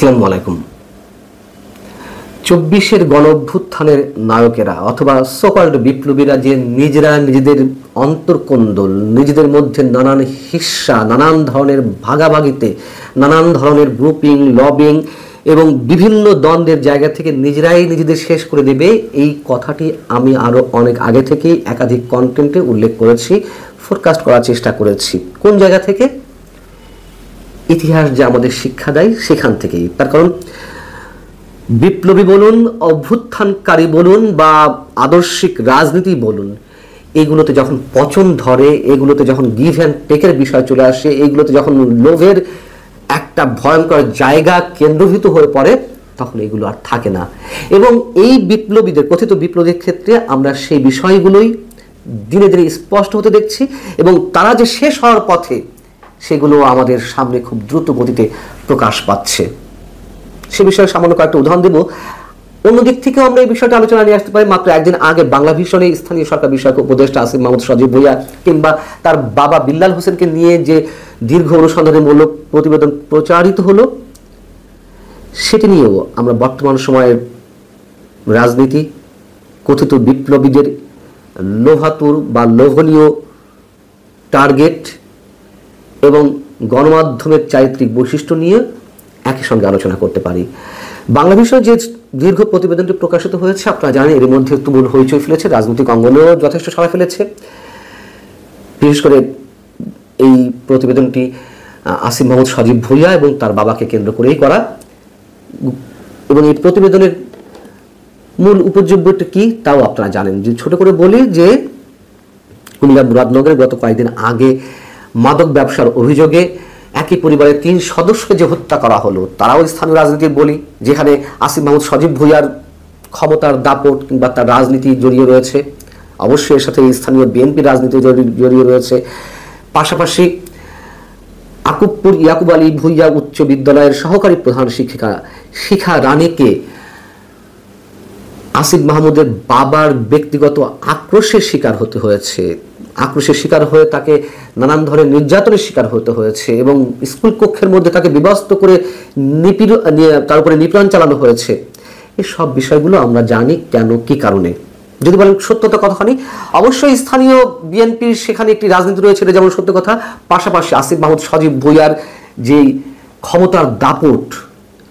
আসসালামু আলাইকুম। ২৪-এর গণ অভ্যুত্থানের নায়কেরা অথবা সোকল্ড বিপ্লবীরা যে নিজেরা নিজেদের অন্তর্কোন্দল, নিজেদের মধ্যে নানান হিস্সা, নানান ধরনের ভাগাভাগিতে, নানান ধরনের গ্রুপিং, লবিং এবং বিভিন্ন দ্বন্দ্বের জায়গা থেকে নিজেরাই নিজেদের শেষ করে দেবে, এই কথাটি আমি আরও অনেক আগে থেকেই একাধিক কন্টেন্টে উল্লেখ করেছি, ফোরকাস্ট করার চেষ্টা করেছি। কোন জায়গা থেকে? ইতিহাস যে আমাদের শিক্ষা দেয় সেখান থেকেই। তার কারণ বিপ্লবী বলুন, অভ্যুত্থানকারী বলুন বা আদর্শিক রাজনীতি বলুন, এগুলোতে যখন পচন ধরে, এগুলোতে যখন গিভ অ্যান্ড টেকের বিষয় চলে আসে, এগুলোতে যখন লোভের একটা ভয়ঙ্কর জায়গা কেন্দ্রভূত হয়ে পড়ে, তখন এগুলো আর থাকে না। এবং এই বিপ্লবীদের, কথিত বিপ্লবীদের ক্ষেত্রে আমরা সেই বিষয়গুলোই দিনে দিনে স্পষ্ট হতে দেখছি এবং তারা যে শেষ হওয়ার পথে, সেগুলো আমাদের সামনে খুব দ্রুত গতিতে প্রকাশ পাচ্ছে। সে বিষয়ে সামান্য কয়েকটা উদাহরণ দেব। অন্যদিক থেকেও আমরা এই বিষয়টা আলোচনা নিয়ে আসতে পারি। মাত্র একদিন আগে বাংলা ভিশনে স্থানীয় সরকার বিষয়ক উপদেষ্টা আসিফ মাহমুদ সজীব ভুঁইয়া কিংবা তার বাবা বিল্লাল হোসেনকে নিয়ে যে দীর্ঘ অনুসন্ধানমূলক প্রতিবেদন প্রচারিত হলো, সেটি নিয়েও আমরা বর্তমান সময়ের রাজনীতি, কথিত বিপ্লবীদের লোভাতুর বা লোভনীয় টার্গেট এবং গণমাধ্যমের চারিত্রিক বৈশিষ্ট্য নিয়ে একই সঙ্গে আলোচনা করতে পারি। বাংলা বিষয়ে যে দীর্ঘ প্রতিবেদনটি প্রকাশিত হয়েছে, আপনারা জানেন এর মধ্যে তুমুল হইচই ফেলেছে, রাজনৈতিক অঙ্গনেও যথেষ্ট সাড়া ফেলেছে। বিশেষ করে এই প্রতিবেদনটি আসিফ মাহমুদ সজীব ভুঁইয়া এবং তার বাবাকে কেন্দ্র করেই করা। এবং এই প্রতিবেদনের মূল উপযোগ্যটা কি তাও আপনারা জানেন। যে ছোট করে বলি যে কুমিল্লা মুরাদনগরে গত কয়েকদিন আগে মাদক ব্যবসার অভিযোগে একই পরিবারের ৩ সদস্যকে যে হত্যা করা হলো, তারাও স্থানীয় রাজনীতির বলি, যেখানে আসিফ মাহমুদ সজীব ভুঁইয়ার ক্ষমতার দাপট কিংবা তার রাজনীতি জড়িয়ে রয়েছে। অবশ্যই এর সাথে স্থানীয় বিএনপি রাজনীতি জড়িয়ে রয়েছে। পাশাপাশি আকুবপুর ইয়াকুব আলী ভুঁইয়া উচ্চ বিদ্যালয়ের সহকারী প্রধান শিক্ষিকা শিখা রানীকে আসিফ মাহমুদের বাবার ব্যক্তিগত আক্রোশের শিকার হতে হয়েছে, আক্রোশের শিকার হয়ে তাকে নানান ধরনের নির্যাতনের শিকার হতে হয়েছে এবং স্কুল কক্ষের মধ্যে তাকে বিবস্ত্র করে তার উপরে নিপীড়ন চালানো হয়েছে। এই সব বিষয়গুলো আমরা জানি কেন, কি কারণে। যদি বলেন সত্যতা কতখানি, অবশ্যই স্থানীয় বিএনপির সেখানে একটি রাজনীতি রয়েছে, যেমন সত্য কথা। পাশাপাশি আসিফ মাহমুদ সজীব ভুঁইয়ার যেই ক্ষমতার দাপট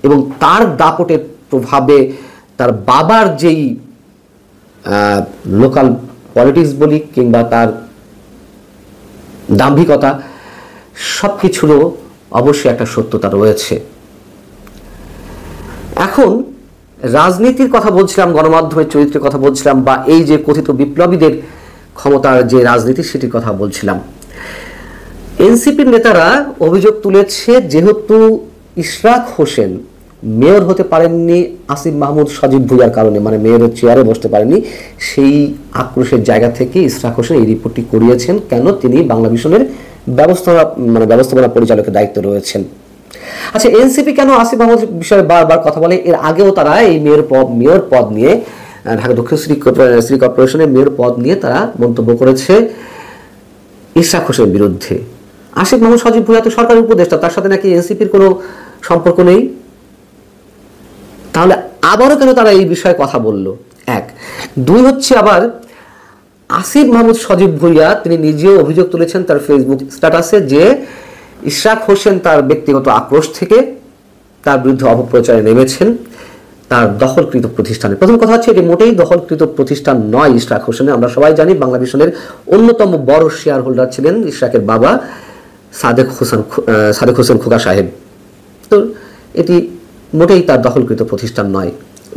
এবং তার দাপটের প্রভাবে তার বাবার যেই লোকাল পলিটিক্স বলি কিংবা তার দাম্ভিকতা, সব কিছুরও অবশ্যই একটা সত্যতা রয়েছে। এখন রাজনীতির কথা বলছিলাম, গণমাধ্যমের চরিত্রের কথা বলছিলাম, বা এই যে কথিত বিপ্লবীদের ক্ষমতার যে রাজনীতি সেটির কথা বলছিলাম। এনসিপির নেতারা অভিযোগ তুলেছে, যেহেতু ইশরাক হোসেন মেয়র হতে পারেননি আসিফ মাহমুদ সজীব ভুঁইয়ার কারণে, মানে মেয়রের চেয়ারে বসতে পারেননি, সেই আক্রোশের জায়গা থেকে ইশরাক হোসেন এই রিপোর্টটি করিয়েছেন। কেন? তিনি বাংলা ভিশনের ব্যবস্থাপনা পরিচালকের দায়িত্বে রয়েছেন। আচ্ছা, এনসিপি কেন আসিফ মাহমুদ বিষয়ে বারবার কথা বলে? এর আগেও তারা এই মেয়র পদ নিয়ে, ঢাকা দক্ষিণ সিটি কর্পোরেশনের মেয়র পদ নিয়ে তারা মন্তব্য করেছে ইশরাক হোসেনের বিরুদ্ধে। আসিফ মাহমুদ সজীব ভুঁইয়া তো সরকারি উপদেষ্টা, তার সাথে নাকি এনসিপির কোনো সম্পর্ক নেই। তাহলে আবারও কেন তারা এই বিষয়ে কথা বলল? এক। দুই হচ্ছে, আবার আসিফ মাহমুদ সজীব ভুঁইয়া তিনি নিজেও অভিযোগ তুলেছেন তার ফেসবুক স্ট্যাটাসে যে ইশরাক হোসেন তার ব্যক্তিগত আক্রোশ থেকে তার বিরুদ্ধে অপপ্রচারে নেমেছেন তার দখলকৃত প্রতিষ্ঠানে। প্রথম কথা হচ্ছে, এটি মোটেই দখলকৃত প্রতিষ্ঠান নয় ইশরাক হোসেনের। আমরা সবাই জানি বাংলা ভিশনের অন্যতম বড় শেয়ার হোল্ডার ছিলেন ইশরাকের বাবা সাদেক হোসেন খোকা সাহেব। তো এটি মোটেই তার দখলকৃত প্রতিষ্ঠান নয়।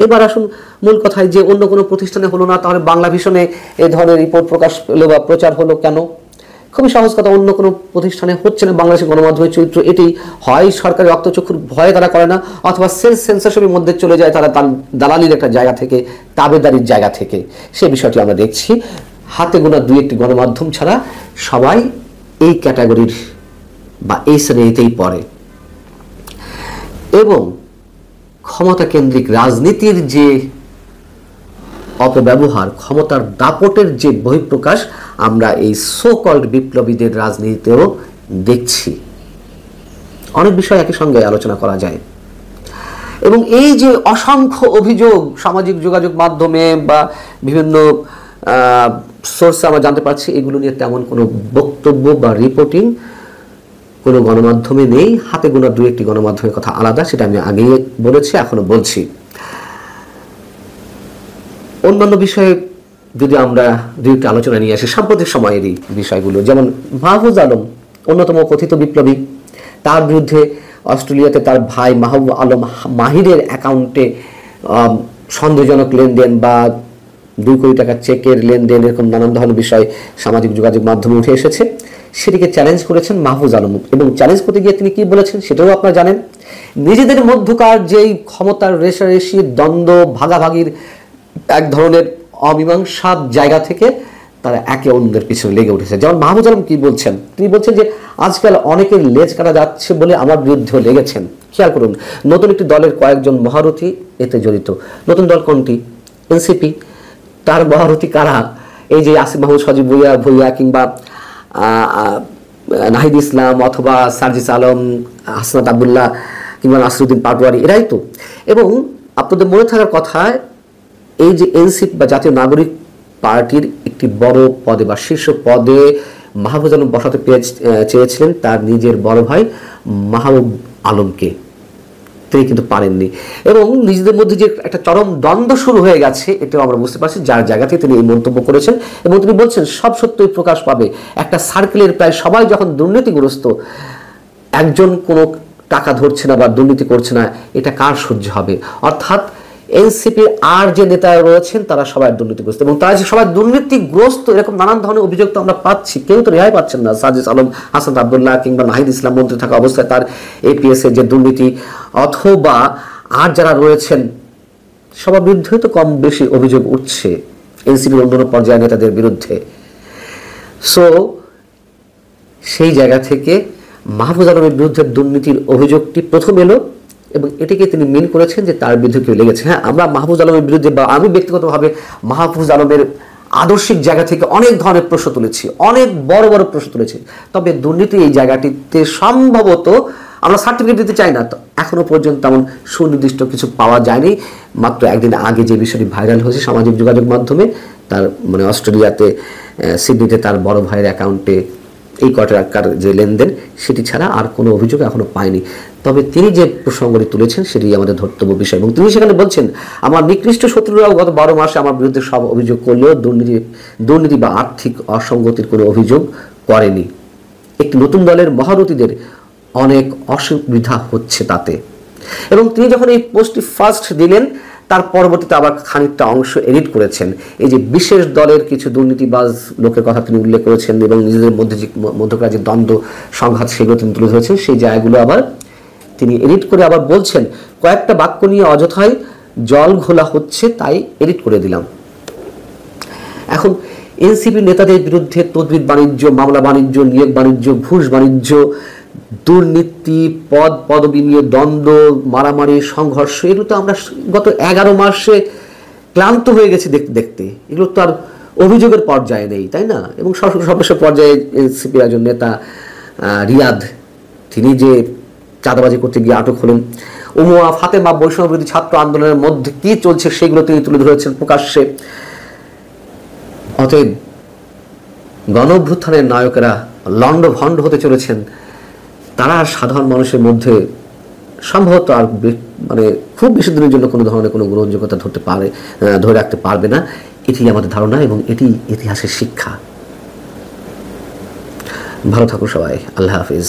এবার আসুন মূল কথায়, যে অন্য কোনো প্রতিষ্ঠানে হলো না, তাহলে বাংলা ভিশনে এই ধরনের রিপোর্ট প্রকাশ পেলো বা প্রচার হলো কেন? খুবই সহজ কথা, অন্য কোনো প্রতিষ্ঠানে হচ্ছে না। বাংলাদেশের গণমাধ্যমের চরিত্র এটি, হয় সরকারি রক্তচক্ষুর ভয়ে তারা করে না, অথবা সেন্সরশিপের মধ্যে চলে যায় তারা দালালির একটা জায়গা থেকে, তাবেদারির জায়গা থেকে। সে বিষয়টি আমরা দেখছি। হাতে গোনা 2-1টি গণমাধ্যম ছাড়া সবাই এই ক্যাটাগরির বা এই শ্রেণীতেই পড়ে। এবং ক্ষমতা কেন্দ্রিক রাজনীতির যে অপব্যবহার, ক্ষমতার দাপটের যে বহিঃপ্রকাশ, আমরা এই সোকল্ড বিপ্লবীদের রাজনীতিতেও দেখছি। অনেক বিষয় একই সঙ্গে আলোচনা করা যায়। এবং এই যে অসংখ্য অভিযোগ সামাজিক যোগাযোগ মাধ্যমে বা বিভিন্ন সোর্সে আমরা জানতে পারছি, এগুলো নিয়ে তেমন কোনো বক্তব্য বা রিপোর্টিং কোনো গণমাধ্যমে নেই। হাতে গোনা দু একটি গণমাধ্যমের কথা আলাদা, সেটা আমি আগেই বলেছি, এখনো বলছি। অন্যান্য বিষয়ে যদি আমরা দু একটি আলোচনা নিয়ে আসি, সাম্প্রতিক সময়েরই বিষয়গুলো, যেমন মাহফুজ আলম অন্যতম কথিত বিপ্লবী, তার বিরুদ্ধে অস্ট্রেলিয়াতে তার ভাই মাহবুব আলম মাহিরের অ্যাকাউন্টে সন্দেহজনক লেনদেন বা 2 কোটি টাকার চেকের লেনদেন, এরকম নানান ধরনের বিষয় সামাজিক যোগাযোগ মাধ্যমে উঠে এসেছে। সেটিকে চ্যালেঞ্জ করেছেন মাহফুজ আলম, এবং চ্যালেঞ্জ করতে গিয়ে তিনি কি বলেছেন সেটাও আপনারা জানেন। নিজেদের মধ্যকার যেই ক্ষমতার রেষারেষি, দ্বন্দ্ব, ভাগাভাগির এক ধরনের অমীমাংসার জায়গা থেকে তারা একে অন্যের পিছনে লেগে উঠেছে। যেমন মাহফুজ আলম কি বলছেন, তিনি বলছেন যে আজকাল অনেকের লেজ কাটা যাচ্ছে বলে আমার বিরুদ্ধেও লেগেছেন। খেয়াল করুন, নতুন একটি দলের কয়েকজন মহারথী এতে জড়িত। নতুন দল কোনটি? এনসিপি। তার মহারথী কারা? এই যে আসিফ মাহমুদ সজীব ভুইয়া কিংবা নাহিদ ইসলাম অথবা সার্জিস আলম, হাসনাত আবদুল্লাহ কিংবা নাসিরুদ্দিন পাটোয়ারি, এরাই তো। এবং আপনাদের মনে থাকার কথা, এই যে এনসিপি বা জাতীয় নাগরিক পার্টির একটি বড় পদে বা শীর্ষ পদে মাহফুজ আলম বসাতে চেয়েছিলেন তার নিজের বড় ভাই মাহবুব আলমকে, তিনি কিন্তু পারেননি। এবং নিজেদের মধ্যে যে একটা চরম দ্বন্দ্ব শুরু হয়ে গেছে, এটাও আমরা বুঝতে পারছি, যার জায়গাতে তিনি এই মন্তব্য করেছেন। এবং তিনি বলছেন সব সত্যই প্রকাশ পাবে। একটা সার্কেলের প্রায় সবাই যখন দুর্নীতিগ্রস্ত, একজন কোনো টাকা ধরছে না বা দুর্নীতি করছে না, এটা কার সহ্য হবে? অর্থাৎ এনসিপির আর যে নেতারা রয়েছেন তারা সবাই দুর্নীতিগ্রস্ত, এবং তারা যে সবাই দুর্নীতিগ্রস্ত এরকম নানান ধরনের অভিযোগ তো আমরা পাচ্ছি, কেউ তো রেহাই পাচ্ছেন না। সার্জিস আলম, হাসান আবদুল্লাহ কিংবা নাহিদ ইসলাম মন্ত্রী থাকা অবস্থায় তার এপিএস এর যে দুর্নীতি, অথবা আর যারা রয়েছেন সবার বিরুদ্ধে তো কম বেশি অভিযোগ উঠছে এনসিপির অন্যান্য পর্যায়ের নেতাদের বিরুদ্ধে। সো সেই জায়গা থেকে মাহফুজ আলমের বিরুদ্ধে দুর্নীতির অভিযোগটি প্রথম এলো, এবং এটিকে তিনি মিন করেছেন যে তার বিরুদ্ধে কেউ লেগেছে। হ্যাঁ, আমরা মাহফুজ আলমের বিরুদ্ধে বা আমি ব্যক্তিগতভাবে মাহফুজ আলমের আদর্শিক জায়গা থেকে অনেক ধরনের প্রশ্ন তুলেছি, অনেক বড় বড় প্রশ্ন তুলেছি। তবে দুর্নীতি এই জায়গাটিতে সম্ভবত আমরা সার্টিফিকেট দিতে চাই না, তো এখনো পর্যন্ত তেমন সুনির্দিষ্ট কিছু পাওয়া যায়নি। মাত্র একদিন আগে যে বিষয়টি ভাইরাল হয়েছে সামাজিক যোগাযোগ মাধ্যমে, তার মানে অস্ট্রেলিয়াতে সিডনিতে তার বড় ভাইয়ের অ্যাকাউন্টে এই কোটি টাকার যে লেনদেন, সেটি ছাড়া আর কোনো অভিযোগ এখনো পায়নি। তবে তিনি যে প্রসঙ্গটি তুলেছেন সেটি আমাদের ধর্তব্য বিষয়, এবং তিনি সেখানে বলছেন আমার নিকৃষ্ট শত্রুরাও গত 12 মাসে আমার বিরুদ্ধে সব অভিযোগ করলেও দুর্নীতি বা আর্থিক অসঙ্গতির কোনো অভিযোগ করেনি। একটি নতুন দলের মহারথীদের অনেক অসুবিধা হচ্ছে তাতে। এবং তিনি যখন এই পোস্টটি ফার্স্ট দিলেন, তার পরবর্তীতে আবার খানিকটা অংশ এডিট করেছেন। এই যে বিশেষ দলের কিছু দুর্নীতিবাজ লোকের কথা তিনি উল্লেখ করেছেন, এবং নিজেদের মধ্যকার যে দ্বন্দ্ব সংঘাত সেগুলো তিনি তুলে ধরেছেন, সেই জায়গাগুলো আবার তিনি এডিট করে আবার বলছেন কয়েকটা বাক্য নিয়ে অযথাই জল ঘোলা হচ্ছে, তাই এডিট করে দিলাম। এখন এনসিপি নেতাদের বিরুদ্ধে তদবির বাণিজ্য, মামলা বাণিজ্য, নিয়োগ বাণিজ্য, ঘুষ বাণিজ্য, দুর্নীতি, পদবি নিয়ে দ্বন্দ্ব, মারামারি, সংঘর্ষ, এগুলো তো আমরা গত 11 মাসে ক্লান্ত হয়ে গেছি দেখতে দেখতে। এগুলো তো আর অভিযোগের পর্যায়ে নেই, তাই না? এবং সর্বশেষ পর্যায়ে এনসিপি একজন নেতা রিয়াদ, তিনি যে চাঁদাবাজি করতে গিয়ে আটক হলেন। উমুয়া ফাতেমা বৈষম্য বিরোধী ছাত্র আন্দোলনের মধ্যে কি চলছে সেগুলো তিনি তুলে ধরেছেন প্রকাশ্যে। অতএব গণ অভ্যুত্থানের নায়কেরা লণ্ডভণ্ড হতে চলেছেন, তারা সাধারণ মানুষের মধ্যে সম্ভবত আর মানে খুব বেশি দিনের জন্য কোনো ধরনের কোনো গ্রহণযোগ্যতা ধরে রাখতে পারবে না। এটি আমাদের ধারণা এবং এটি ইতিহাসের শিক্ষা। ভালো থাকুন সবাই, আল্লাহ হাফিজ।